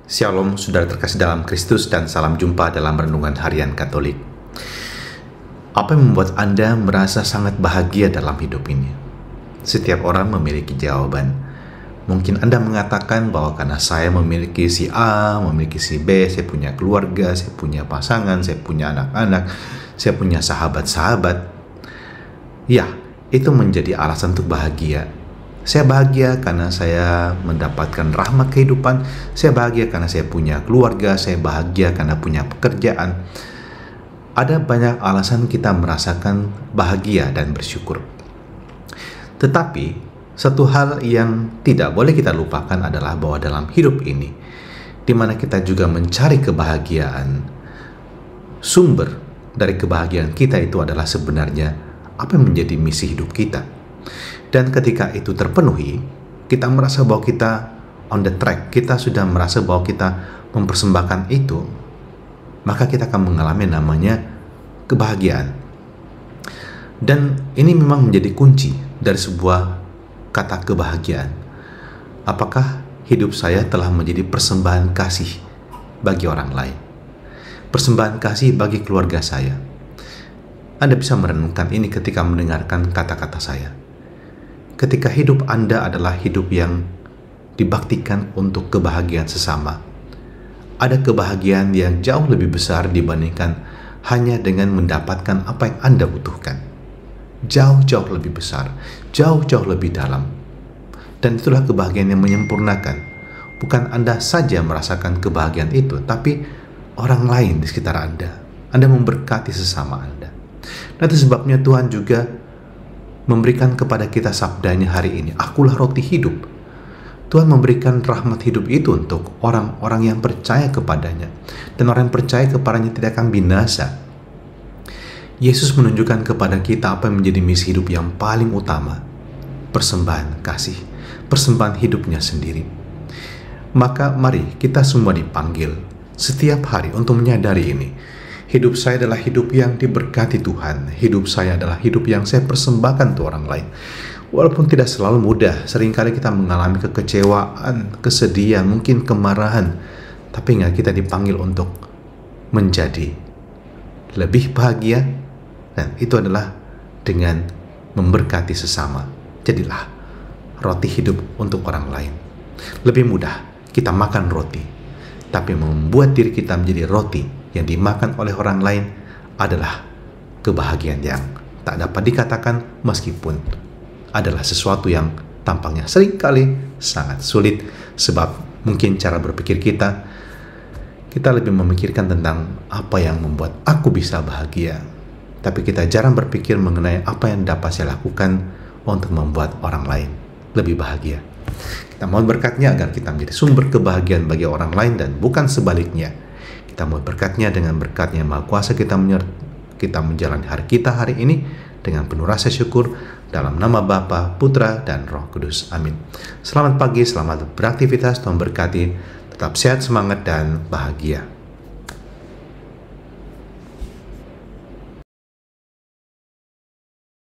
Shalom, saudara terkasih dalam Kristus, dan salam jumpa dalam Renungan Harian Katolik. Apa yang membuat Anda merasa sangat bahagia dalam hidup ini? Setiap orang memiliki jawaban. Mungkin Anda mengatakan bahwa karena saya memiliki si A, memiliki si B, saya punya keluarga, saya punya pasangan, saya punya anak-anak, saya punya sahabat-sahabat. Ya, itu menjadi alasan untuk bahagia. Saya bahagia karena saya mendapatkan rahmat kehidupan. Saya bahagia karena saya punya keluarga. Saya bahagia karena punya pekerjaan. Ada banyak alasan kita merasakan bahagia dan bersyukur. Tetapi, satu hal yang tidak boleh kita lupakan adalah bahwa dalam hidup ini, di mana kita juga mencari kebahagiaan, sumber dari kebahagiaan kita itu adalah sebenarnya apa yang menjadi misi hidup kita. Dan ketika itu terpenuhi, kita merasa bahwa kita on the track, kita sudah merasa bahwa kita mempersembahkan itu, maka kita akan mengalami namanya kebahagiaan. Dan ini memang menjadi kunci dari sebuah kata kebahagiaan. Apakah hidup saya telah menjadi persembahan kasih bagi orang lain? Persembahan kasih bagi keluarga saya. Anda bisa merenungkan ini ketika mendengarkan kata-kata saya. Ketika hidup Anda adalah hidup yang dibaktikan untuk kebahagiaan sesama, ada kebahagiaan yang jauh lebih besar dibandingkan hanya dengan mendapatkan apa yang Anda butuhkan. Jauh-jauh lebih besar, jauh-jauh lebih dalam. Dan itulah kebahagiaan yang menyempurnakan. Bukan Anda saja merasakan kebahagiaan itu, tapi orang lain di sekitar Anda. Anda memberkati sesama Anda. Nah, itu sebabnya Tuhan juga memberikan kepada kita sabdanya hari ini, akulah roti hidup. Tuhan memberikan rahmat hidup itu untuk orang-orang yang percaya kepadanya. Dan orang yang percaya kepadanya tidak akan binasa. Yesus menunjukkan kepada kita apa yang menjadi misi hidup yang paling utama. Persembahan kasih. Persembahan hidupnya sendiri. Maka mari kita semua dipanggil setiap hari untuk menyadari ini. Hidup saya adalah hidup yang diberkati Tuhan. Hidup saya adalah hidup yang saya persembahkan untuk orang lain. Walaupun tidak selalu mudah, seringkali kita mengalami kekecewaan, kesedihan, mungkin kemarahan. Tapi ingat, kita dipanggil untuk menjadi lebih bahagia. Dan itu adalah dengan memberkati sesama. Jadilah roti hidup untuk orang lain. Lebih mudah kita makan roti, tapi membuat diri kita menjadi roti yang dimakan oleh orang lain adalah kebahagiaan yang tak dapat dikatakan, meskipun adalah sesuatu yang tampaknya seringkali sangat sulit, sebab mungkin cara berpikir kita lebih memikirkan tentang apa yang membuat aku bisa bahagia, tapi kita jarang berpikir mengenai apa yang dapat saya lakukan untuk membuat orang lain lebih bahagia. Kita mohon berkatnya agar kita menjadi sumber kebahagiaan bagi orang lain dan bukan sebaliknya. Kita mohon berkatnya, dengan berkatnya Maha Kuasa kita menjalani hari kita hari ini dengan penuh rasa syukur, dalam nama Bapa, Putra, dan Roh Kudus. Amin. Selamat pagi, selamat beraktivitas, Tuhan berkati, tetap sehat, semangat, dan bahagia.